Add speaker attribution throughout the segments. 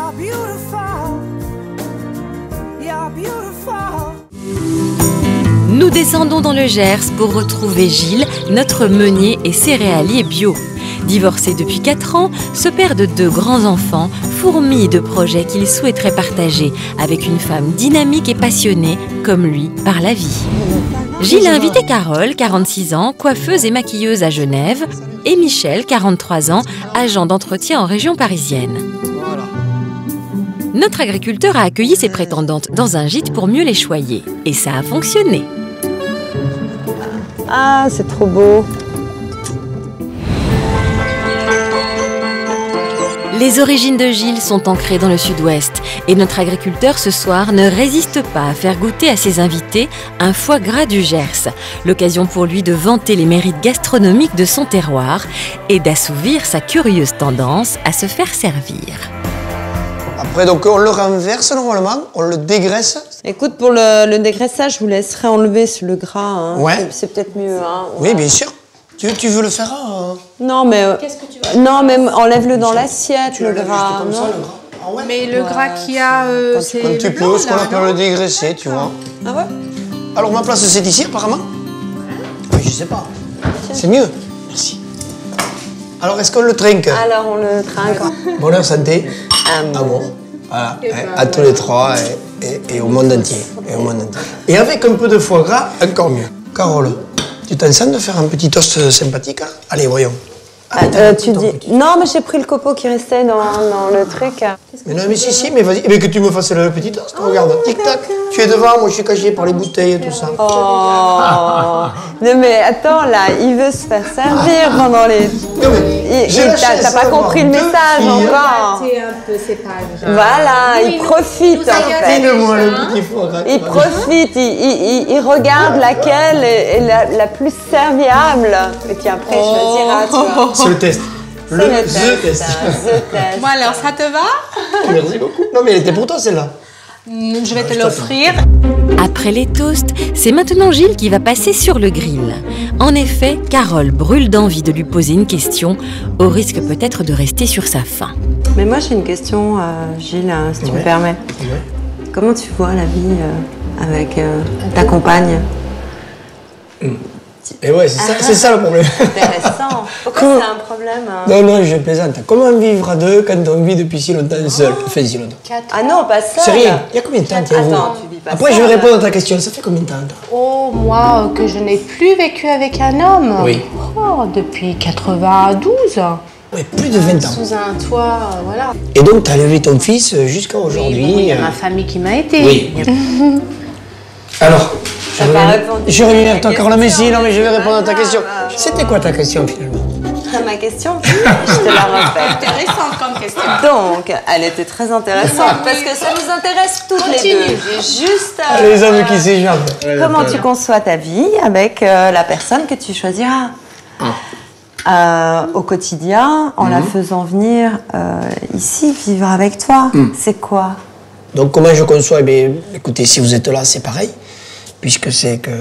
Speaker 1: You're beautiful. You're beautiful.
Speaker 2: Nous descendons dans le Gers pour retrouver Gilles, notre meunier et céréalier bio. Divorcé depuis 4 ans, ce père de 2 grands enfants fourmille de projets qu'il souhaiterait partager avec une femme dynamique et passionnée, comme lui, par la vie. Gilles a invité Carole, 46 ans, coiffeuse et maquilleuse à Genève, et Michel, 43 ans, agent d'entretien en région parisienne. Notre agriculteur a accueilli ses prétendantes dans un gîte pour mieux les choyer. Et ça a fonctionné.
Speaker 3: Ah, c'est trop beau.
Speaker 2: Les origines de Gilles sont ancrées dans le sud-ouest et notre agriculteur ce soir ne résiste pas à faire goûter à ses invités un foie gras du Gers. L'occasion pour lui de vanter les mérites gastronomiques de son terroir et d'assouvir sa curieuse tendance à se faire servir.
Speaker 4: Après, donc on le renverse normalement, on le dégraisse.
Speaker 3: Écoute, pour le dégraissage, je vous laisserai enlever le gras. Hein.
Speaker 4: Ouais.
Speaker 3: C'est peut-être mieux. Hein.
Speaker 4: Oui, bien sûr. Tu veux le faire
Speaker 3: Non, mais
Speaker 5: qu'est-ce que tu veux
Speaker 3: non, mais enlève-le dans l'assiette, le gras.
Speaker 4: Comme
Speaker 3: non.
Speaker 4: ça, le gras. Ah ouais.
Speaker 5: Mais le gras qu'il y a, c'est
Speaker 4: Un petit peu, ce qu'on appelle le dégraisser, tu vois.
Speaker 3: Ah ouais.
Speaker 4: Alors ma place c'est ici apparemment. Oui, je sais pas. C'est mieux. Merci. Alors est-ce qu'on le trinque?
Speaker 3: Alors on le trinque.
Speaker 4: Bonheur, santé, amour. Voilà, à tous les 3 et au monde entier. Et avec un peu de foie gras, encore mieux. Carole, tu t'en sens de faire un petit toast sympathique? Allez, voyons.
Speaker 3: Tu dis... Non, mais j'ai pris le copeau qui restait dans le truc.
Speaker 4: Mais non, mais si, mais vas-y. Mais que tu me fasses le petit toast, regarde. Tic-tac. Tu es devant, moi je suis caché par les bouteilles et tout ça.
Speaker 3: Oh. Non mais attends, là, il veut se faire servir pendant les...
Speaker 4: Non, mais
Speaker 3: T'as pas compris le message encore.
Speaker 5: C'est un peu, c'est pas grave.
Speaker 3: Voilà, il profite en fait.
Speaker 4: Dis-le-moi le petit foie gras.
Speaker 3: Il profite, il regarde laquelle est la plus serviable. Et puis après, il choisira, tu vois.
Speaker 4: C'est le test.
Speaker 3: C'est le test.
Speaker 5: Bon alors, ça te va?
Speaker 4: Merci beaucoup. Non mais elle était pour toi celle-là.
Speaker 5: Je vais te l'offrir.
Speaker 2: Après les toasts, c'est maintenant Gilles qui va passer sur le grill. En effet, Carole brûle d'envie de lui poser une question, au risque peut-être de rester sur sa faim.
Speaker 3: Mais moi, j'ai une question, Gilles, si tu me permets.
Speaker 4: Ouais.
Speaker 3: Comment tu vois la vie avec ta compagne?
Speaker 4: Et ouais, c'est ça le problème.
Speaker 3: Intéressant. Pourquoi c'est un problème?
Speaker 4: Non, je plaisante. Comment vivre à 2 quand on vit depuis si longtemps seul? Enfin, si longtemps.
Speaker 3: Ah non, pas seul.
Speaker 4: C'est rien. Il y a combien de temps t'es vous?
Speaker 3: Attends, tu vis pas
Speaker 4: Après,
Speaker 3: seul.
Speaker 4: je vais répondre à ta question. Ça fait combien de temps, toi?
Speaker 5: Oh, moi, que je n'ai plus vécu avec un homme.
Speaker 4: Oui.
Speaker 5: Oh, depuis 92.
Speaker 4: Oui, plus de 20 ans.
Speaker 5: Sous un toit, voilà.
Speaker 4: Et donc, t'as élevé ton fils jusqu'à
Speaker 5: Oui,
Speaker 4: aujourd'hui.
Speaker 5: bon, il y a ma famille qui m'a aidée.
Speaker 4: Oui. Alors, je reviens vers toi, Carole Messi. Non, mais je vais répondre à ta question. C'était quoi ta question, finalement?
Speaker 3: Ma question, je te la refais.
Speaker 5: Intéressante comme question.
Speaker 3: Donc, elle était très intéressante parce que ça nous intéresse toutes les deux. J'ai juste...
Speaker 4: Les hommes qui s'échappent.
Speaker 3: Comment tu conçois ta vie avec la personne que tu choisiras au quotidien en la faisant venir ici, vivre avec toi? C'est quoi?
Speaker 4: Donc, comment je conçois? Eh bien, écoutez, si vous êtes là, c'est pareil. Puisque c'est que...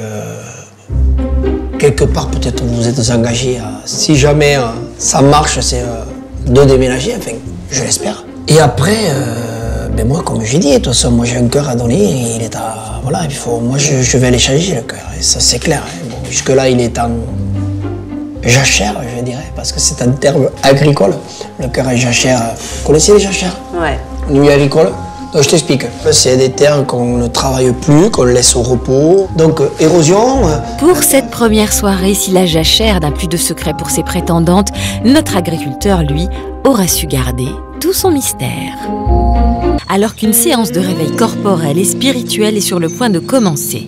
Speaker 4: quelque part, peut-être vous êtes engagé à... Si jamais ça marche, c'est de déménager, enfin, je l'espère. Et après, ben moi, comme j'ai dit, de toute façon, moi j'ai un cœur à donner, et il est à... Voilà, il faut... Moi, je vais aller changer le cœur, et ça, c'est clair. Hein. Bon, jusque-là, il est en... jachère, je dirais, parce que c'est un terme agricole. Le cœur est jachère. Vous connaissez les jachères?
Speaker 3: Ouais.
Speaker 4: Nuit agricole. Donc je t'explique. C'est des terres qu'on ne travaille plus, qu'on laisse au repos. Donc érosion.
Speaker 2: Pour cette première soirée, si la jachère n'a plus de secret pour ses prétendantes, notre agriculteur, lui, aura su garder tout son mystère. Alors qu'une séance de réveil corporel et spirituel est sur le point de commencer.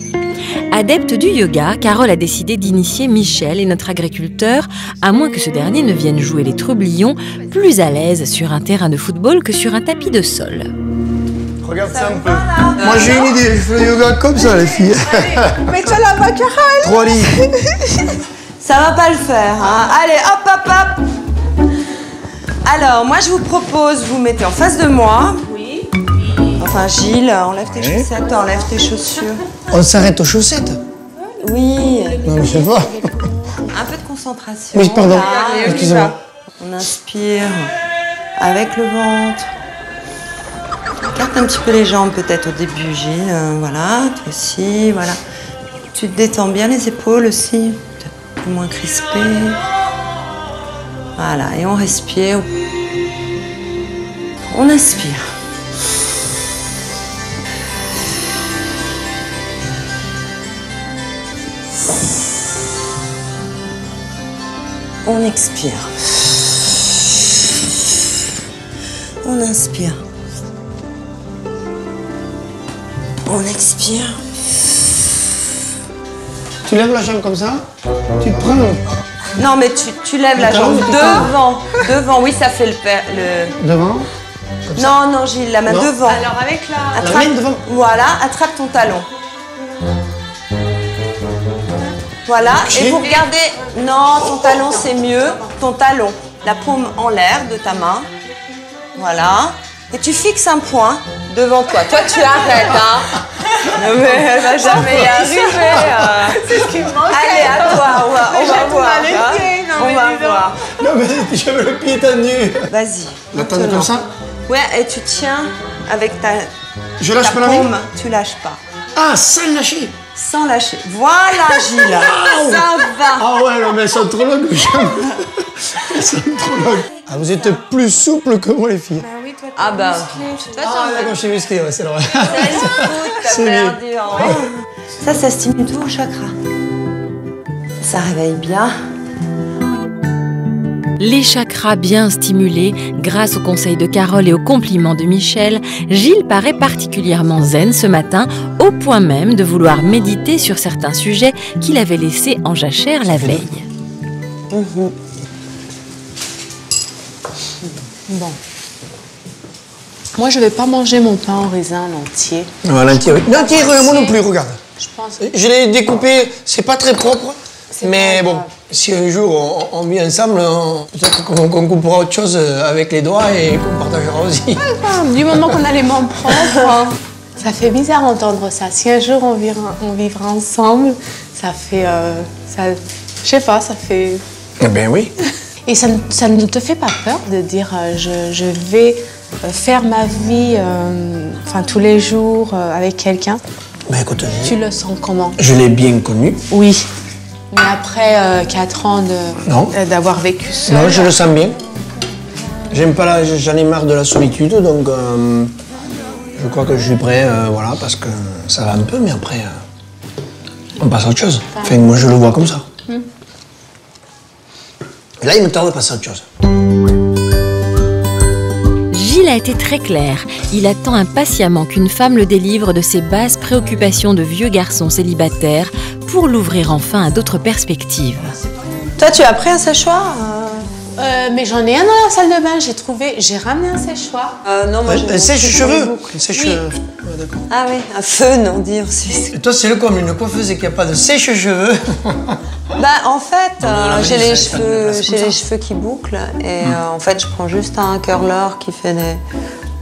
Speaker 2: Adepte du yoga, Carole a décidé d'initier Michel et notre agriculteur, à moins que ce dernier ne vienne jouer les trublions, plus à l'aise sur un terrain de football que sur un tapis de sol.
Speaker 4: Regarde ça un peu. Moi j'ai une idée, je fais le yoga comme ça les filles.
Speaker 3: Mais tu la vois, Carole?
Speaker 4: 3 lits.
Speaker 3: Ça va pas le faire, hein. Allez, hop, hop, hop. Alors, moi je vous propose, vous mettez en face de moi.
Speaker 5: Oui.
Speaker 3: Enfin, Gilles, enlève tes chaussettes, enlève tes chaussures.
Speaker 4: On s'arrête aux chaussettes?
Speaker 3: Oui.
Speaker 4: Non mais je sais pas.
Speaker 3: Un peu de concentration.
Speaker 4: Oui, pardon.
Speaker 3: Là.
Speaker 4: Excusez-moi.
Speaker 3: On inspire avec le ventre. Écarte un petit peu les jambes peut-être au début, Gilles. Voilà, toi aussi, voilà. Tu te détends bien les épaules aussi, un peu moins crispées. Voilà, et on respire. On inspire. On expire. On inspire. On expire.
Speaker 4: Tu lèves la jambe comme ça, tu te prends.
Speaker 3: Non, mais tu lèves la jambe devant. Devant, oui, ça fait le...
Speaker 4: Devant.
Speaker 3: Non, non, Gilles, la main
Speaker 4: Non.
Speaker 3: devant.
Speaker 5: Alors avec la...
Speaker 3: Attrape,
Speaker 4: main devant.
Speaker 3: Voilà, attrape ton talon. Voilà, et vous regardez... Non, ton talon, c'est mieux. Ton talon, la paume en l'air de ta main. Voilà. Et tu fixes un point devant toi. Toi, tu arrêtes, hein. Non, mais elle va jamais y arriver.
Speaker 5: C'est ce qui me manquait.
Speaker 3: Allez, à toi, on va voir.
Speaker 5: les
Speaker 3: hein.
Speaker 5: pieds, non,
Speaker 3: On
Speaker 5: mais
Speaker 3: va
Speaker 5: dis donc.
Speaker 3: voir.
Speaker 4: Non mais j'avais le pied tendu.
Speaker 3: Vas-y.
Speaker 4: La tendre
Speaker 3: maintenant.
Speaker 4: comme ça.
Speaker 3: Ouais, et tu tiens avec ta
Speaker 4: Je lâche pas la
Speaker 3: paume.
Speaker 4: main.
Speaker 3: Tu lâches pas.
Speaker 4: Ah, sans lâcher.
Speaker 3: Sans lâcher. Voilà, Gilles. Ça va.
Speaker 4: Ah ouais, non mais elles sont trop longues les jambes. Elles sont trop longues. Ah, vous êtes plus souple que moi les filles.
Speaker 5: Ah oui, toi, t'es
Speaker 3: Ah bah,
Speaker 5: musclé.
Speaker 3: de toute façon,
Speaker 4: Ah d'accord, je suis musclé, ouais, c'est vrai.
Speaker 3: t'as
Speaker 4: C'est
Speaker 3: perdu. Hein. Ça stimule tout vos chakras. Ça réveille bien.
Speaker 2: Les chakras bien stimulés, grâce aux conseils de Carole et aux compliments de Michel, Gilles paraît particulièrement zen ce matin, au point même de vouloir méditer sur certains sujets qu'il avait laissés en jachère la veille.
Speaker 5: Bon. Moi, je vais pas manger mon pain au raisin en entier.
Speaker 4: Non, l'entier, oui. L'entier, moi non plus, regarde.
Speaker 5: Je pense.
Speaker 4: Je l'ai découpé, c'est pas très propre, mais
Speaker 5: pas
Speaker 4: bon,
Speaker 5: grave.
Speaker 4: si un jour on vit ensemble, peut-être qu'on coupera autre chose avec les doigts et qu'on partagera aussi.
Speaker 5: Ah, du moment qu'on a les mains propres. Ça fait bizarre d'entendre ça. Si un jour on vivra ensemble, ça fait. Je sais pas, ça fait.
Speaker 4: Eh ben oui.
Speaker 5: Et ça ne te fait pas peur de dire je vais faire ma vie tous les jours avec quelqu'un?
Speaker 4: Ben écoute,
Speaker 5: Tu le sens comment?
Speaker 4: je l'ai bien connu.
Speaker 5: Oui. Mais après 4 ans
Speaker 4: Non.
Speaker 5: d'avoir vécu seul.
Speaker 4: Non, je le sens bien. J'aime pas j'en ai marre de la solitude, donc je crois que je suis prêt, voilà, parce que ça va un peu, mais après, on passe à autre chose. Enfin, moi, je le vois comme ça. Là, il me tarde de passer à autre chose.
Speaker 2: Gilles a été très clair. Il attend impatiemment qu'une femme le délivre de ses basses préoccupations de vieux garçon célibataire pour l'ouvrir enfin à d'autres perspectives.
Speaker 3: Toi, tu as pris un séchoir
Speaker 5: Mais j'en ai un dans la salle de bain, j'ai ramené un séchoir.
Speaker 3: Non, moi,
Speaker 4: Un sèche-cheveux. Un sèche-cheveux.
Speaker 5: Oui.
Speaker 4: Ouais, d'accord.
Speaker 3: Ah oui, un feu, on dit en Suisse.
Speaker 4: Et toi, c'est le comme une coiffeuse et qu'il n'y a pas de sèche-cheveux.
Speaker 3: Bah, en fait, j'ai les
Speaker 4: ça fait de la place comme ça.
Speaker 3: cheveux qui bouclent et en fait, je prends juste un curler qui fait des...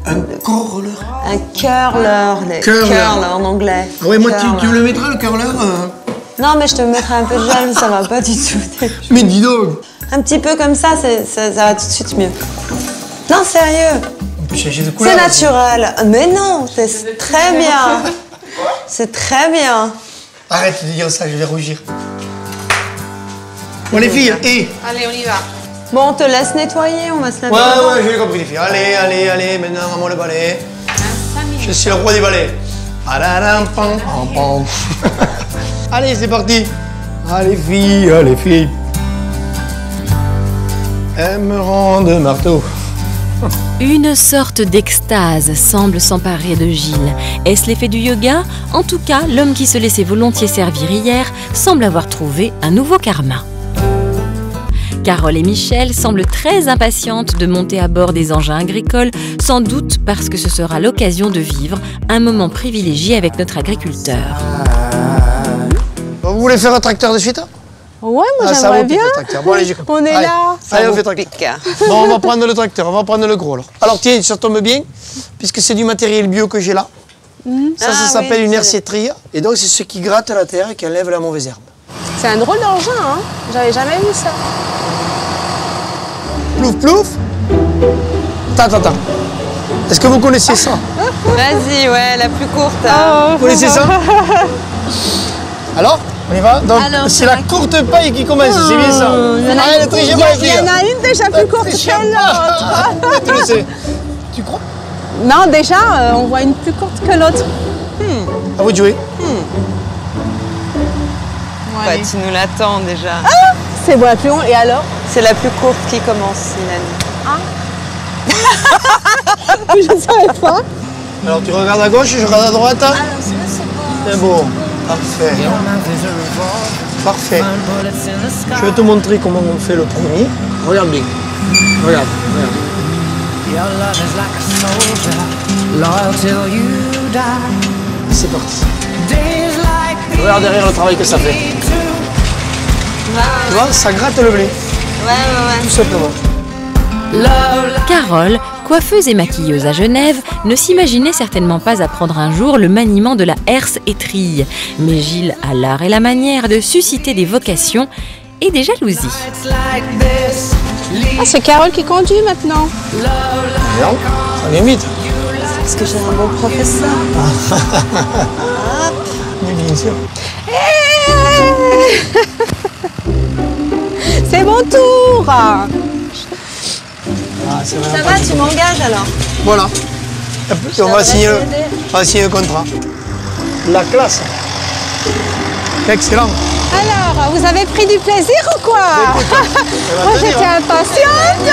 Speaker 4: Un curler.
Speaker 3: Un curler, les
Speaker 4: Curler.
Speaker 3: curler en anglais.
Speaker 4: Ah ouais, moi,
Speaker 3: Curler.
Speaker 4: tu me le mettras, le curler
Speaker 3: Non, mais je te mettrai un peu de gel, ça va pas du tout.
Speaker 4: Mais dis donc.
Speaker 3: Un petit peu comme ça, ça va tout de suite mieux. Non, sérieux,
Speaker 4: On peut changer de couleur.
Speaker 3: c'est naturel. Mais non, c'est très bien. C'est très bien.
Speaker 4: Arrête de dire ça, je vais rougir. Bon, les filles, et...
Speaker 5: Allez, on y va.
Speaker 3: Bon, on te laisse nettoyer, on va se laver.
Speaker 4: Ouais, j'ai compris, les filles. Allez, maintenant, à moi le balai. Je suis le roi des balais. Padadam, pam, pam, pam. Allez, c'est parti. Allez, filles. Elles me rendent marteau.
Speaker 2: Une sorte d'extase semble s'emparer de Gilles. Est-ce l'effet du yoga? En tout cas, l'homme qui se laissait volontiers servir hier semble avoir trouvé un nouveau karma. Carole et Michel semblent très impatientes de monter à bord des engins agricoles, sans doute parce que ce sera l'occasion de vivre un moment privilégié avec notre agriculteur.
Speaker 4: Vous voulez faire un tracteur de suite?
Speaker 5: Ouais, moi
Speaker 4: Ah, ça
Speaker 5: j'aimerais
Speaker 4: vaut
Speaker 5: bien.
Speaker 4: le tracteur. Bon, allez,
Speaker 5: On est
Speaker 4: allez.
Speaker 5: là.
Speaker 4: Allez, on fait tracteur. Bon, on va prendre le tracteur, on va prendre le gros alors. Alors tiens, ça tombe bien, puisque c'est du matériel bio que j'ai là. Ça
Speaker 3: Ah,
Speaker 4: s'appelle
Speaker 3: oui,
Speaker 4: une
Speaker 3: c'est-
Speaker 4: hersétrie. Et donc c'est ce qui gratte la terre et qui enlève la mauvaise herbe.
Speaker 5: C'est un drôle d'engin, hein. J'avais jamais vu ça.
Speaker 4: Plouf, plouf. Ta. Est-ce que vous connaissez ça?
Speaker 3: Vas-y, ouais, la plus courte.
Speaker 4: Vous connaissez ça? Alors, on y va? Donc,
Speaker 3: Alors,
Speaker 4: c'est la courte paille qui commence, c'est bien ça? Allez, ne trichez pas, les
Speaker 5: Il y
Speaker 4: filles.
Speaker 5: en a une déjà plus courte que l'autre.
Speaker 4: Tu le sais. Tu crois?
Speaker 5: Non, déjà, on voit une plus courte que l'autre.
Speaker 4: À vous de jouer.
Speaker 3: Ouais, tu nous l'attends déjà.
Speaker 5: C'est bon, la plus longue. Et alors?
Speaker 3: C'est la plus courte qui commence, Mélanie.
Speaker 5: Je ne savais pas.
Speaker 4: Alors, tu regardes à gauche, je regarde à droite. C'est bon. Parfait. Parfait. Je vais te montrer comment on fait le premier. Regarde bien. Regarde, regarde. C'est parti. Regarde derrière le travail que ça fait. Tu vois, ça gratte le blé,
Speaker 3: Ouais.
Speaker 4: tout simplement.
Speaker 2: Carole, coiffeuse et maquilleuse à Genève, ne s'imaginait certainement pas apprendre un jour le maniement de la herse et trille. Mais Gilles a l'art et la manière de susciter des vocations et des jalousies.
Speaker 5: Ah, c'est Carole qui conduit maintenant.
Speaker 4: Non, ça vient vite.
Speaker 3: Parce que j'ai un bon professeur.
Speaker 4: Oui, bien sûr.
Speaker 5: C'est mon tour.
Speaker 4: Ah, c'est
Speaker 3: Ça
Speaker 4: vraiment
Speaker 3: va, tu m'engages alors?
Speaker 4: Voilà. Et on va signer le contrat. La classe. Excellent.
Speaker 5: Alors, vous avez pris du plaisir ou quoi? Moi, j'étais impatiente.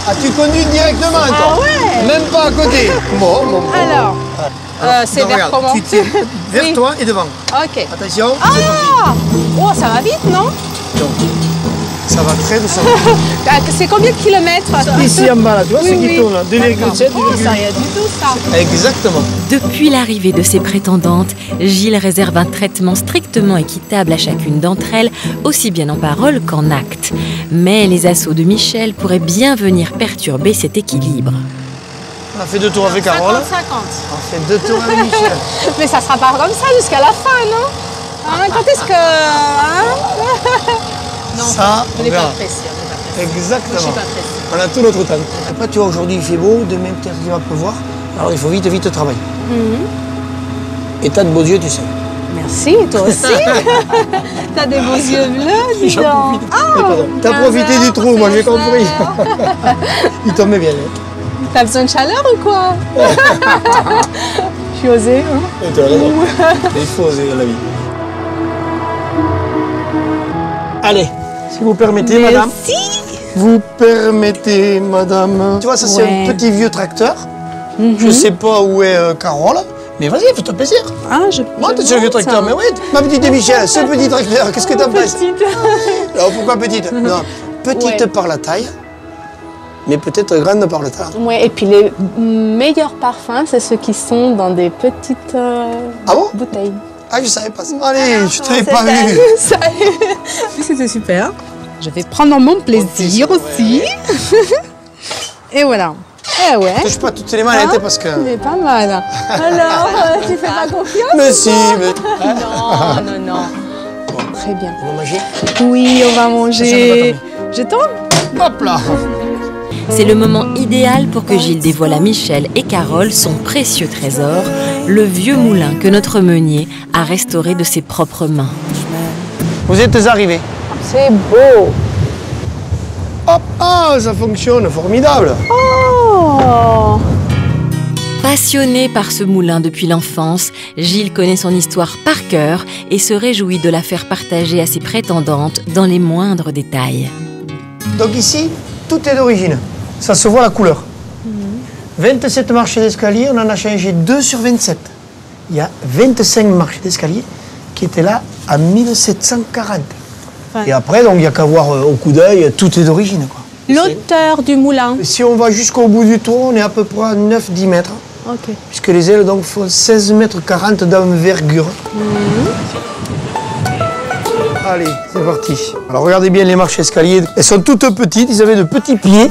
Speaker 4: Ah, tu conduis directement, toi?
Speaker 5: Ah ouais.
Speaker 4: Même pas à côté. Bon.
Speaker 5: Alors, c'est
Speaker 4: donc,
Speaker 5: vers
Speaker 4: regarde,
Speaker 5: comment?
Speaker 4: tu tires vers
Speaker 5: Oui.
Speaker 4: toi et devant.
Speaker 5: Ok.
Speaker 4: Attention.
Speaker 5: Ah! Oh, ça va vite, non?
Speaker 4: Donc, ça va très doucement.
Speaker 5: C'est combien de kilomètres?
Speaker 4: Ici en bas, là, tu vois,
Speaker 5: Oui,
Speaker 4: ce qui
Speaker 5: oui.
Speaker 4: tourne, là, 2,7,
Speaker 5: Oh, ça rien du tout, ça.
Speaker 4: Exactement.
Speaker 2: Depuis l'arrivée de ses prétendantes, Gilles réserve un traitement strictement équitable à chacune d'entre elles, aussi bien en parole qu'en acte. Mais les assauts de Michel pourraient bien venir perturber cet équilibre.
Speaker 4: On a fait 2 tours avec Carole.
Speaker 5: 50-50.
Speaker 4: On fait 2 tours avec Michel.
Speaker 5: Mais ça sera pas comme ça jusqu'à la fin, non? Hein, quand est-ce que... Hein? Non,
Speaker 4: Ça,
Speaker 5: on
Speaker 4: on
Speaker 5: n'est pas
Speaker 4: verra.
Speaker 5: pressé. Je
Speaker 4: Exactement.
Speaker 5: suis pas pressée.
Speaker 4: On a tout notre temps. Après, tu vois, aujourd'hui il fait beau, demain peut-être qu'il va pleuvoir. Alors il faut vite travailler. Et t'as de beaux yeux, tu sais.
Speaker 5: Merci, toi aussi. T'as des beaux yeux bleus, dis
Speaker 4: J'en
Speaker 5: donc.
Speaker 4: profite. Pardon. T'as profité du trou, moi j'ai compris. Il tombait bien.
Speaker 5: T'as besoin de chaleur ou quoi? Je suis osée, hein?
Speaker 4: Et tu as raison. Il faut oser dans la vie. Allez, si vous permettez, madame.
Speaker 5: Merci.
Speaker 4: Vous permettez, madame. Tu vois, ça c'est
Speaker 5: Ouais.
Speaker 4: un petit vieux tracteur. Je sais pas où est Carole, mais vas-y, fais-toi plaisir.
Speaker 5: Ah, je
Speaker 4: Monte sur le vieux tracteur, mais oui, ma petite Michel, ce petit tracteur, qu'est-ce que t'en penses?
Speaker 5: Petite.
Speaker 4: Alors pourquoi petite? Non, petite
Speaker 5: Ouais.
Speaker 4: par la taille, mais peut-être grande par le talent.
Speaker 5: Ouais, et puis les meilleurs parfums, c'est ceux qui sont dans des petites
Speaker 4: Ah bon?
Speaker 5: bouteilles.
Speaker 4: Ah, je savais pas ça. Allez, je t'avais pas vu.
Speaker 5: Ça y est. C'était super. Je vais prendre mon plaisir aussi. Et voilà. Eh ouais.
Speaker 4: Touche pas toutes les manettes parce que.
Speaker 5: Mais pas mal. Alors, tu fais pas confiance?
Speaker 4: Mais si, mais.
Speaker 5: Non. Très bien.
Speaker 4: On va manger.
Speaker 5: Oui, on va
Speaker 4: Ça,
Speaker 5: manger. Je tombe?
Speaker 4: Hop là.
Speaker 2: C'est le moment idéal pour que Gilles dévoile à Michel et Carole son précieux trésor, le vieux moulin que notre meunier a restauré de ses propres mains.
Speaker 4: Vous êtes arrivés.
Speaker 5: C'est beau.
Speaker 4: Hop, ah, ça fonctionne, formidable.
Speaker 5: Oh.
Speaker 2: Passionné par ce moulin depuis l'enfance, Gilles connaît son histoire par cœur et se réjouit de la faire partager à ses prétendantes dans les moindres détails.
Speaker 4: Donc ici, tout est d'origine. Ça se voit la couleur. 27 marches d'escalier, on en a changé 2 sur 27. Il y a 25 marches d'escalier qui étaient là en 1740.
Speaker 5: Ouais.
Speaker 4: Et après, donc il n'y a qu'à voir au coup d'œil, tout est d'origine, quoi.
Speaker 5: L'auteur du moulin.
Speaker 4: Si on va jusqu'au bout du tour, on est à peu près à 9-10 mètres.
Speaker 5: Ok.
Speaker 4: Puisque les ailes donc, font 16 mètres 40 d'envergure. Allez, c'est parti. Alors regardez bien les marches escaliers. Elles sont toutes petites, ils avaient de petits pieds.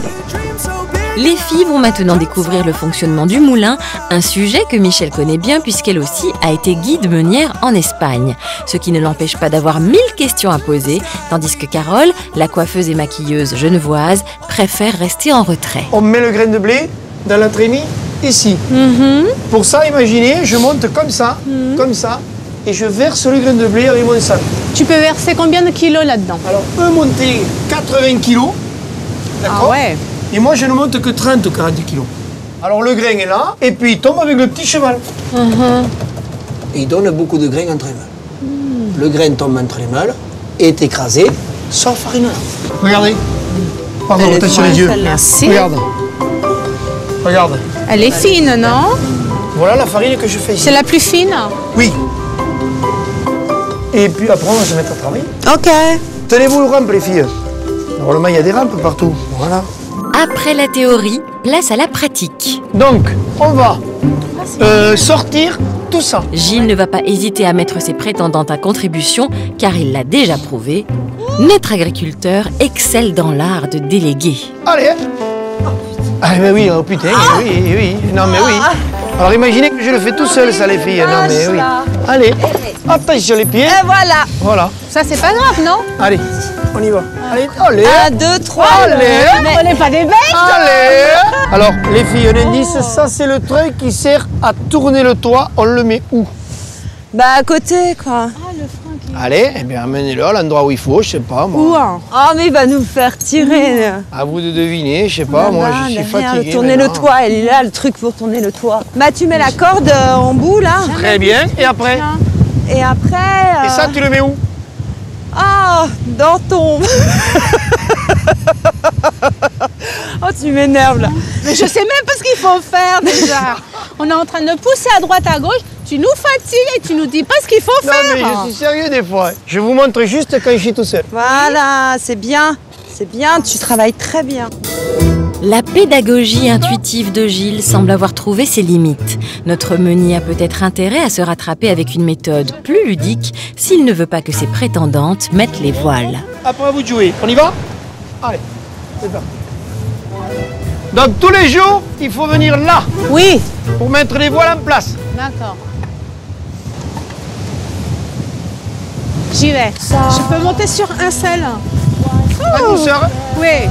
Speaker 2: Les filles vont maintenant découvrir le fonctionnement du moulin, un sujet que Michel connaît bien puisqu'elle aussi a été guide meunière en Espagne. Ce qui ne l'empêche pas d'avoir 1000 questions à poser, tandis que Carole, la coiffeuse et maquilleuse genevoise, préfère rester en retrait.
Speaker 4: On met le grain de blé dans la trémie ici. Pour ça, imaginez, je monte comme ça, et je verse le grain de blé avec mon sac.
Speaker 5: Tu peux verser combien de kilos là-dedans?
Speaker 4: Alors, peut monter 80 kilos, d'accord?
Speaker 5: Ah ouais.
Speaker 4: Et moi, je ne monte que 30 ou 40 kilos. Alors, le grain est là, et puis il tombe avec le petit cheval. Et il donne beaucoup de grains entre les meules. Le grain tombe entre les meules, est écrasé, sort farine là. Regardez. Pardon,
Speaker 3: Elle est
Speaker 4: peut-être sur les
Speaker 3: fine,
Speaker 4: yeux.
Speaker 3: celle-là.
Speaker 5: Merci.
Speaker 4: Regarde. Regarde.
Speaker 5: Elle est fine, non?
Speaker 4: Voilà la farine que je fais ici.
Speaker 5: C'est la plus fine?
Speaker 4: Oui. Et puis après, on va se mettre à travailler.
Speaker 3: Ok.
Speaker 4: Tenez-vous le rampe, les filles. Normalement, il y a des rampes partout. Voilà.
Speaker 2: Après la théorie, place à la pratique.
Speaker 4: Donc, on va sortir tout ça.
Speaker 2: Gilles ne va pas hésiter à mettre ses prétendantes à contribution, car il l'a déjà prouvé. Notre agriculteur excelle dans l'art de déléguer.
Speaker 4: Allez. Ah, mais oui, oh putain, oui. Non, mais oui. Alors, imaginez que je le fais tout seul, ça, les filles. Non, mais oui. Allez, attention les pieds.
Speaker 3: Et voilà.
Speaker 4: Voilà.
Speaker 5: Ça, c'est pas grave, non?
Speaker 4: Allez, on y va. Allez, allez.
Speaker 3: 1, 2, 3.
Speaker 4: Allez.
Speaker 5: On n'est pas des bêtes!
Speaker 4: Allez. Alors, les filles, un indice, ça, c'est le truc qui sert à tourner le toit. On le met où?
Speaker 3: Bah, à côté, quoi.
Speaker 4: Allez, eh bien, amenez-le à l'endroit où il faut, je sais pas, moi.
Speaker 5: Où, hein?
Speaker 3: Oh, mais il va nous faire tirer.
Speaker 4: À vous de deviner, je sais pas, moi, je suis fatigué.
Speaker 3: Tourner le
Speaker 4: maintenant.
Speaker 3: toit, elle est là, le truc pour tourner le toit. Bah, tu mets la corde en bout, là.
Speaker 4: Très bien, et après?
Speaker 3: Et après...
Speaker 4: Et ça, tu le mets où?
Speaker 3: Ah, dans ton... Oh, tu m'énerves, là.
Speaker 5: Mais je sais même pas ce qu'il faut faire déjà. On est en train de pousser à droite, à gauche. Tu nous fatigues et tu nous dis pas ce qu'il faut
Speaker 4: Non,
Speaker 5: faire.
Speaker 4: mais je suis sérieux des fois. Je vous montre juste quand je suis tout seul.
Speaker 3: Voilà, c'est bien. C'est bien, tu travailles très bien.
Speaker 2: La pédagogie intuitive de Gilles semble avoir trouvé ses limites. Notre meunier a peut-être intérêt à se rattraper avec une méthode plus ludique s'il ne veut pas que ses prétendantes mettent les voiles.
Speaker 4: Après, à vous de jouer. On y va? Allez, c'est parti. Donc, tous les jours, il faut venir là
Speaker 5: Oui.
Speaker 4: pour mettre les voiles en place.
Speaker 5: D'accord. J'y vais. Je peux monter sur un seul.
Speaker 4: À douceur,
Speaker 5: Oui.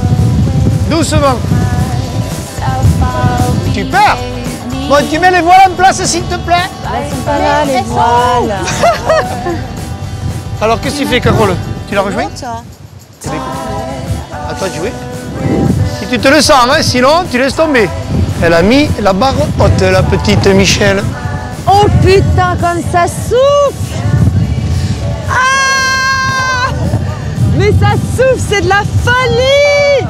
Speaker 4: doucement. Super. Bon, tu mets les voiles en place, s'il te plaît.
Speaker 3: Elles sont pas là, les voiles.
Speaker 4: Alors, qu'est-ce que tu fais, Carole? Tu la rejoins?
Speaker 3: Toi.
Speaker 4: À toi de jouer. Si tu te le sens, hein, sinon, tu laisses tomber. Elle a mis la barre haute, la petite Michel.
Speaker 3: Oh putain, comme ça souffle. Ah! Mais ça souffle, c'est de la folie.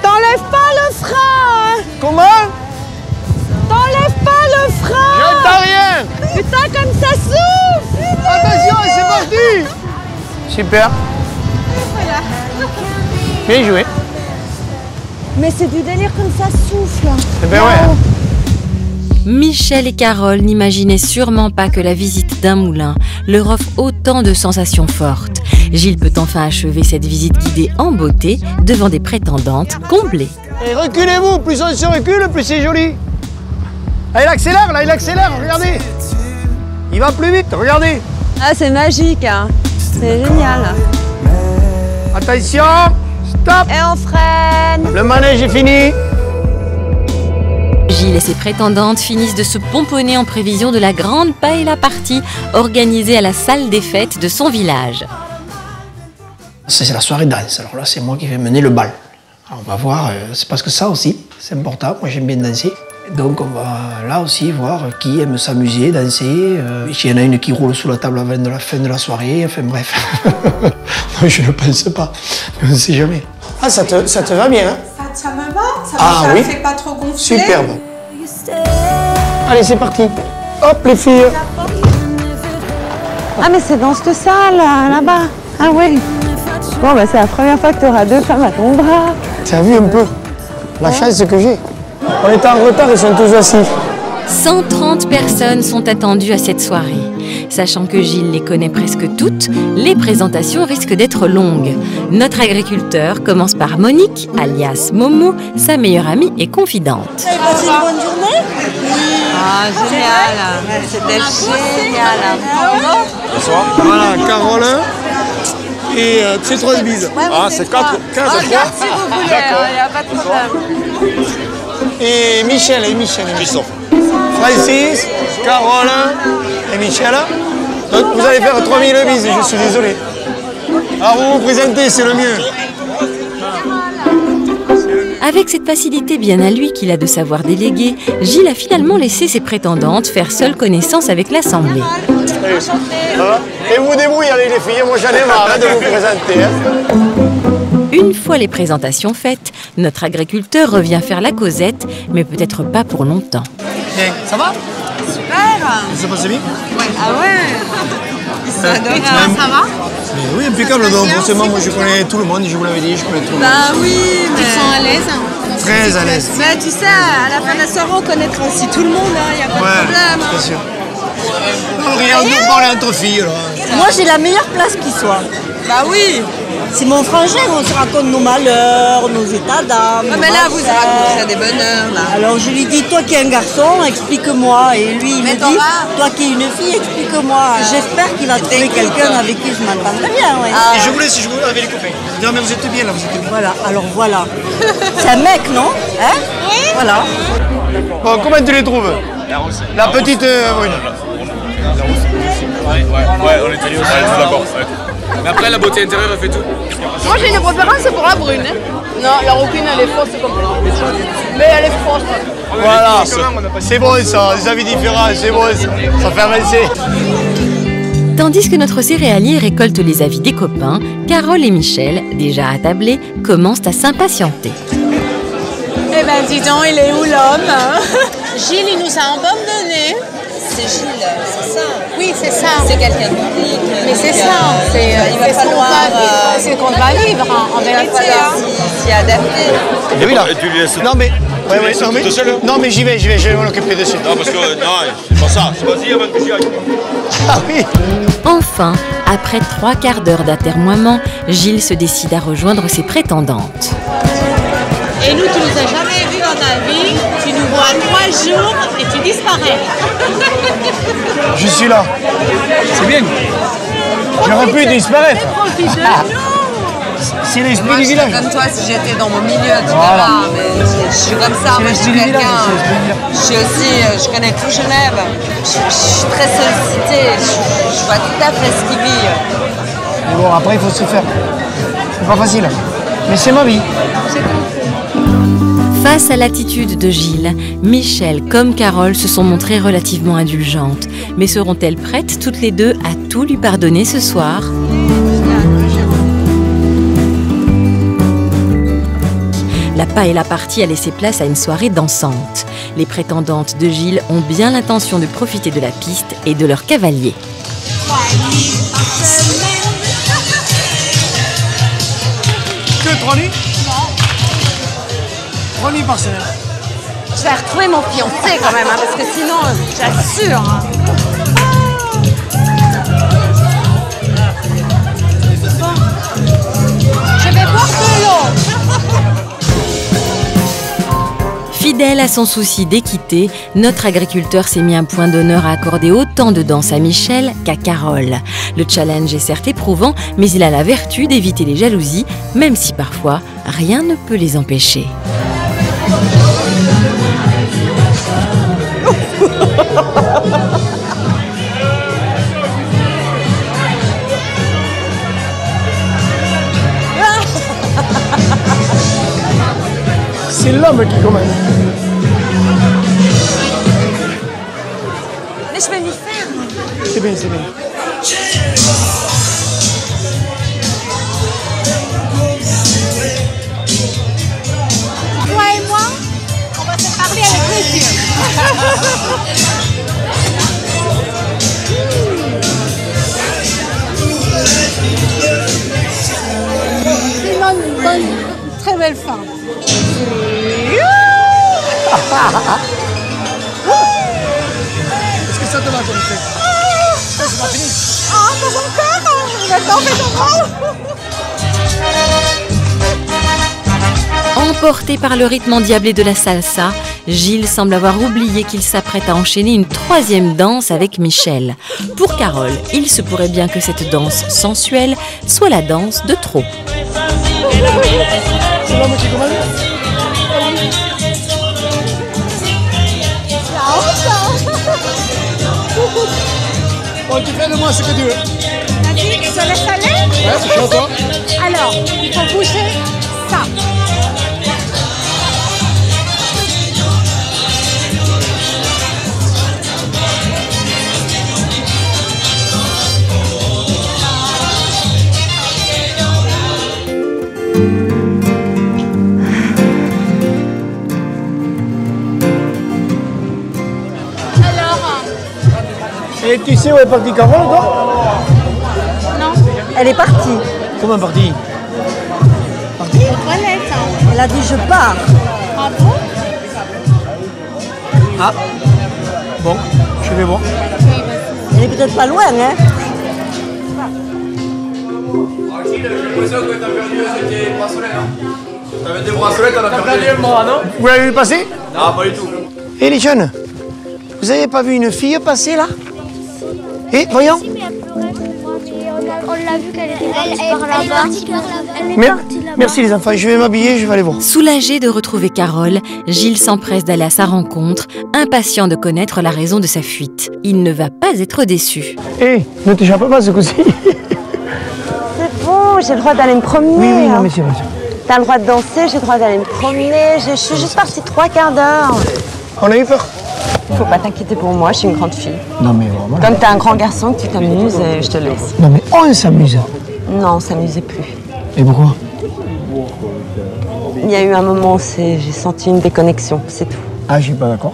Speaker 3: T'enlèves pas le frein, hein.
Speaker 4: Comment?
Speaker 3: T'enlèves pas le frein.
Speaker 4: J'entends rien.
Speaker 3: Putain, comme ça souffle.
Speaker 4: Attention, c'est parti. Super. Bien joué.
Speaker 3: Mais c'est du délire comme ça souffle.
Speaker 4: Eh ben ouais.
Speaker 2: Michel et Carole n'imaginaient sûrement pas que la visite d'un moulin leur offre autant de sensations fortes. Gilles peut enfin achever cette visite guidée en beauté devant des prétendantes comblées.
Speaker 4: Et reculez-vous, plus on se recule, plus c'est joli. Là, il accélère, regardez. Il va plus vite, regardez.
Speaker 3: Ah, c'est magique, hein. C'est génial.
Speaker 4: Attention, stop.
Speaker 3: Et on freine.
Speaker 4: Le manège est fini.
Speaker 2: Gilles et ses prétendantes finissent de se pomponner en prévision de la grande paella party organisée à la salle des fêtes de son village.
Speaker 4: C'est la soirée danse, alors là c'est moi qui vais mener le bal. Alors, on va voir, c'est parce que ça aussi, c'est important, moi j'aime bien danser. Donc on va là aussi voir qui aime s'amuser, danser. S'il y en a une qui roule sous la table avant de la fin de la soirée, enfin bref. Moi je ne pense pas, mais on ne sait jamais. Ah ça te va bien, hein?
Speaker 6: Ça me va,
Speaker 4: Ah,
Speaker 6: me
Speaker 4: oui.
Speaker 6: fait pas trop gonfler.
Speaker 4: Superbe. Allez c'est parti. Hop les filles.
Speaker 3: Ah, mais c'est dans cette salle, là-bas. Ah oui. Bon, bah c'est la première fois que tu auras deux femmes à ton bras.
Speaker 4: Tu as vu un peu la chance que j'ai? On est en retard, ils sont tous assis.
Speaker 2: 130 personnes sont attendues à cette soirée. Sachant que Gilles les connaît presque toutes, les présentations risquent d'être longues. Notre agriculteur commence par Monique, alias Momo, sa meilleure amie et confidente.
Speaker 3: Vous avez passé une bonne journée? Ah, génial. C'était génial.
Speaker 6: Bonsoir. Voilà, Carole et c'est 3 bises. Ah, c'est 4 à 3.
Speaker 3: Regarde si vous voulez, il n'y a pas de problème.
Speaker 6: Et Michel. Christophe. Francis, Carole et Michel. Donc vous allez faire 3000 bises, je suis désolé. Alors vous vous présentez, c'est le mieux.
Speaker 2: Avec cette facilité bien à lui qu'il a de savoir déléguer, Gilles a finalement laissé ses prétendantes faire seule connaissance avec l'assemblée.
Speaker 6: Ça va? Et vous débrouillez avec les filles, moi j'en ai marre de vous présenter.
Speaker 2: Une fois les présentations faites, notre agriculteur revient faire la causette, mais peut-être pas pour longtemps.
Speaker 6: Bien, ça va?
Speaker 3: Super.
Speaker 6: Ça passe bien?
Speaker 3: Ah ouais. Ils sont adorables. Ça va?
Speaker 6: Oui, impeccable. Donc forcément, moi je connais tout le monde, je vous l'avais dit, je connais tout le monde.
Speaker 3: Bah oui, mais...
Speaker 5: Ils sont à l'aise.
Speaker 6: Très à l'aise.
Speaker 3: Mais tu sais, à la fin de la soirée, on connaîtra aussi tout le monde, il n'y a pas de problème.
Speaker 6: Bien sûr. Rien, nous parler entre filles là.
Speaker 7: Moi, j'ai la meilleure place qui soit.
Speaker 3: Bah oui.
Speaker 7: C'est mon frangin, on se raconte nos malheurs, nos états d'âme.
Speaker 3: Ah, mais là, vous racontez des bonheurs, là.
Speaker 7: Alors, je lui dis, toi qui es un garçon, explique-moi. Et lui, il me dit, toi qui es une fille, explique-moi. J'espère qu'il va trouver quelqu'un avec qui je m'entendrai bien. Ouais.
Speaker 6: Et je vous laisse jouer avec les copains. Non, mais vous êtes bien là, vous êtes bien.
Speaker 7: Voilà, alors voilà. C'est un mec, non? Hein? Oui. Voilà.
Speaker 6: Bon, comment tu les trouves? La petite brune.
Speaker 8: Ouais, on est tous d'accord. Mais après, la beauté intérieure, elle fait tout.
Speaker 5: Moi, j'ai une préférence pour la brune. Non, la rouquine, elle est fausse comme ça. Mais elle est fausse.
Speaker 6: Voilà, c'est bon ça, des avis différents, c'est bon ça, ça fait avancer.
Speaker 2: Tandis que notre céréalier récolte les avis des copains, Carole et Michel, déjà attablés, commencent à s'impatienter.
Speaker 5: Eh ben, dis donc, il est où l'homme? Gilles, il nous a abandonnés.
Speaker 3: C'est Gilles, c'est ça.
Speaker 5: Oui, c'est ça.
Speaker 3: C'est quelqu'un d'unique.
Speaker 5: Mais c'est ça.
Speaker 3: Il va falloir...
Speaker 5: C'est qu'on va vivre, en vérité.
Speaker 3: Il va falloir s'y adapter.
Speaker 6: Et oui là.
Speaker 8: Et tu lui laisses.
Speaker 6: Non mais...
Speaker 8: Tu laisses tout seul, hein?
Speaker 6: Non mais j'y vais, je vais m'en occuper de suite.
Speaker 8: Non, parce que. Non, c'est pas ça. C'est vas-y avant que j'y aille.
Speaker 6: Ah oui.
Speaker 2: Enfin, après 3/4 d'heure d'atermoiement, Gilles se décide à rejoindre ses prétendantes.
Speaker 5: Et nous, tu nous as jamais vus dans ta vie. Tu nous vois 3 jours et tu disparais.
Speaker 6: Je suis là. C'est bien. J'aurais pu disparaître. C'est l'esprit
Speaker 3: Moi,
Speaker 6: du
Speaker 3: je suis
Speaker 6: village.
Speaker 3: comme toi si j'étais dans mon milieu, tu
Speaker 6: Voilà.
Speaker 3: vois. Mais je suis comme ça, moi je suis
Speaker 6: l'esprit du
Speaker 3: quelqu'un.
Speaker 6: village, c'est l'esprit du village.
Speaker 3: Je suis aussi, je connais tout Genève. Je suis très sollicitée. Je vois tout à fait ce qu'il vit.
Speaker 6: Mais bon, après il faut se faire. C'est pas facile. Mais c'est ma vie.
Speaker 2: Face à l'attitude de Gilles, Michel comme Carole se sont montrées relativement indulgentes. Mais seront-elles prêtes toutes les deux à tout lui pardonner ce soir ? La paella partie a laissé place à une soirée dansante. Les prétendantes de Gilles ont bien l'intention de profiter de la piste et de leur cavalier.
Speaker 6: Que 3 nuits? Non. 3 nuits par semaine.
Speaker 3: Je vais retrouver mon fiancé quand même, hein, parce que sinon, j'assure. Hein.
Speaker 5: Je vais boire de l'eau.
Speaker 2: Fidèle à son souci d'équité, notre agriculteur s'est mis un point d'honneur à accorder autant de danse à Michel qu'à Carole. Le challenge est certes éprouvant, mais il a la vertu d'éviter les jalousies, même si parfois rien ne peut les empêcher.
Speaker 6: C'est l'homme qui commande.
Speaker 3: Mais je vais m'y faire.
Speaker 6: C'est bien, c'est bien.
Speaker 5: Toi et moi, on va se parler avec les yeux. C'est une bonne, très belle femme.
Speaker 6: Est-ce que ça te va comme fait?
Speaker 1: Ah, pas encore. Maintenant, fais
Speaker 2: Emporté par le rythme endiablé de la salsa, Gilles semble avoir oublié qu'il s'apprête à enchaîner une troisième danse avec Michel. Pour Carole, il se pourrait bien que cette danse sensuelle soit la danse de trop.
Speaker 6: Bon, tu fais de moi ce que tu veux.
Speaker 1: Tu te laisses aller?
Speaker 6: Ouais, je suis à toi.
Speaker 1: Alors, il faut bouger ça.
Speaker 6: Et tu sais où est partie Carole, toi?
Speaker 7: Elle est partie.
Speaker 6: Comment partie?
Speaker 1: Aux toilettes.
Speaker 7: Elle a dit je pars.
Speaker 1: Ah bon?
Speaker 6: Ah. Bon, je vais voir.
Speaker 7: Elle est peut-être pas loin, hein.
Speaker 8: J'ai l'impression que t'as perdu tes bracelets, non? T'avais des bracelets, t'en as perdu un bras, non?
Speaker 6: Vous l'avez vu passer?
Speaker 8: Non, pas du tout.
Speaker 6: Et les jeunes, vous avez pas vu une fille passer là? Et voyons.
Speaker 9: On l'a vu qu'elle était partie par là-bas.
Speaker 6: Merci les enfants, je vais m'habiller, je vais aller voir.
Speaker 2: Soulagé de retrouver Carole, Gilles s'empresse d'aller à sa rencontre, impatient de connaître la raison de sa fuite. Il ne va pas être déçu.
Speaker 6: Hé, ne t'échappe pas ce coup-ci.
Speaker 3: C'est bon, j'ai le droit d'aller me promener.
Speaker 6: Oui, non,
Speaker 3: hein.
Speaker 6: mais c'est vrai.
Speaker 3: T'as le droit de danser, j'ai le droit d'aller me promener. Je suis juste partie 3/4 d'heure.
Speaker 6: On a eu peur.
Speaker 3: Faut pas t'inquiéter pour moi, je suis une grande fille.
Speaker 6: Non, mais vraiment.
Speaker 3: Comme t'es un grand garçon, que tu t'amuses, et je te laisse.
Speaker 6: Non, mais on s'amuse.
Speaker 3: Non, on s'amusait plus.
Speaker 6: Et pourquoi?
Speaker 3: Il y a eu un moment où j'ai senti une déconnexion, c'est tout.
Speaker 6: Ah, je suis pas d'accord.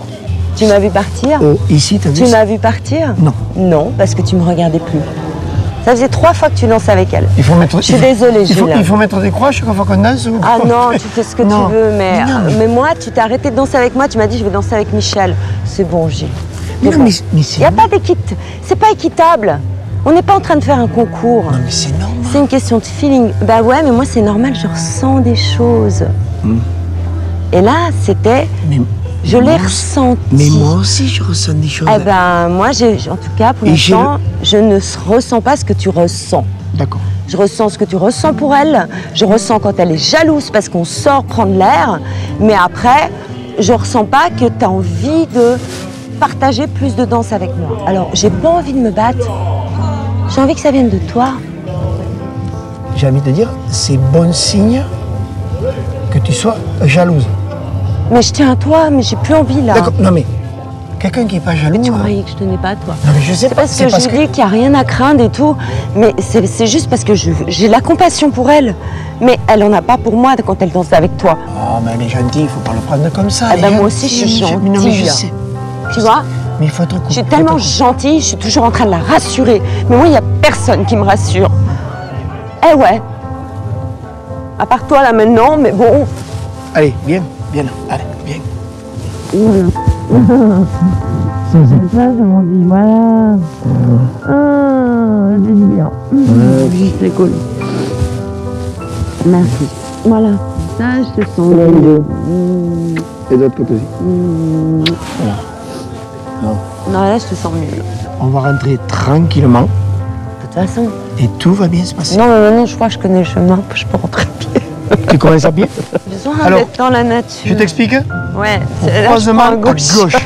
Speaker 3: Tu m'as vu partir?
Speaker 6: Ici, t'as vu?
Speaker 3: Tu m'as vu partir?
Speaker 6: Non.
Speaker 3: Non, parce que tu me regardais plus. Ça faisait 3 fois que tu dansais avec elle.
Speaker 6: Il faut mettre.
Speaker 3: Je suis désolée, Gilles.
Speaker 6: Il faut mettre des croix chaque fois qu'on danse ou...
Speaker 3: Ah non, tu fais ce que
Speaker 6: Non.
Speaker 3: tu veux, mais,
Speaker 6: Non, mais-
Speaker 3: mais moi, tu t'es arrêté de danser avec moi, tu m'as dit je vais danser avec Michel. C'est bon, Gilles.
Speaker 6: Non,
Speaker 3: bon.
Speaker 6: mais
Speaker 3: Il
Speaker 6: c'est...
Speaker 3: n'y a pas d'équité. C'est pas équitable. On n'est pas en train de faire un concours.
Speaker 6: Non, mais c'est normal.
Speaker 3: C'est une question de feeling. Bah ouais, mais moi, c'est normal, je ressens des choses. Et là, c'était...
Speaker 6: Mais-
Speaker 3: Je l'ai
Speaker 6: moi-
Speaker 3: ressenti.
Speaker 6: Mais moi aussi, je ressens des choses.
Speaker 3: Eh ben, moi, en tout cas, pour
Speaker 6: Et j'ai
Speaker 3: l'instant, je ne ressens pas ce que tu ressens.
Speaker 6: D'accord.
Speaker 3: Je ressens ce que tu ressens pour elle. Je ressens quand elle est jalouse parce qu'on sort prendre l'air. Mais après, je ressens pas que tu as envie de partager plus de danse avec moi. Alors, j'ai pas envie de me battre. J'ai envie que ça vienne de toi.
Speaker 6: J'ai envie de te dire, c'est bon signe que tu sois jalouse.
Speaker 3: Mais je tiens à toi, mais j'ai plus envie là.
Speaker 6: D'accord, non mais, quelqu'un qui n'est pas jaloux...
Speaker 3: Tu croyais que je tenais pas à toi.
Speaker 6: Non mais je sais
Speaker 3: C'est
Speaker 6: pas,
Speaker 3: parce que je dis qu'il n'y a rien à craindre et tout. Mais c'est juste parce que j'ai la compassion pour elle. Mais elle en a pas pour moi quand elle danse avec toi.
Speaker 6: Oh, mais elle est gentille, il faut pas le prendre comme ça.
Speaker 3: Ah
Speaker 6: elle
Speaker 3: ben
Speaker 6: est
Speaker 3: moi aussi, je suis
Speaker 6: gentille. Non mais je
Speaker 3: gentille.
Speaker 6: sais.
Speaker 3: Tu vois?
Speaker 6: Mais il faut être
Speaker 3: Je suis tellement gentille, je suis toujours en train de la rassurer. Mais moi, il n'y a personne qui me rassure. Eh ouais. À part toi là maintenant, mais bon.
Speaker 6: Allez, viens, viens là, allez, viens.
Speaker 3: C'est cool. Merci. Voilà. Ça, je te sens.
Speaker 6: Et d'autre côté aussi.
Speaker 3: Non, là, je te sens mieux.
Speaker 6: On va rentrer tranquillement
Speaker 3: De toute façon.
Speaker 6: et tout va bien se passer.
Speaker 3: Non, mais maintenant, je crois que je connais le chemin. Je peux rentrer à pied.
Speaker 6: Tu commences à pied?
Speaker 3: J'ai besoin
Speaker 6: Alors,
Speaker 3: d'être dans la nature.
Speaker 6: Je t'explique?
Speaker 3: Ouais. Là, je
Speaker 6: Croisement
Speaker 3: prends à
Speaker 6: à
Speaker 3: gauche.
Speaker 6: gauche.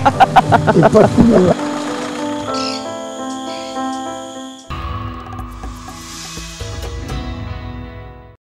Speaker 6: Et pas tout le-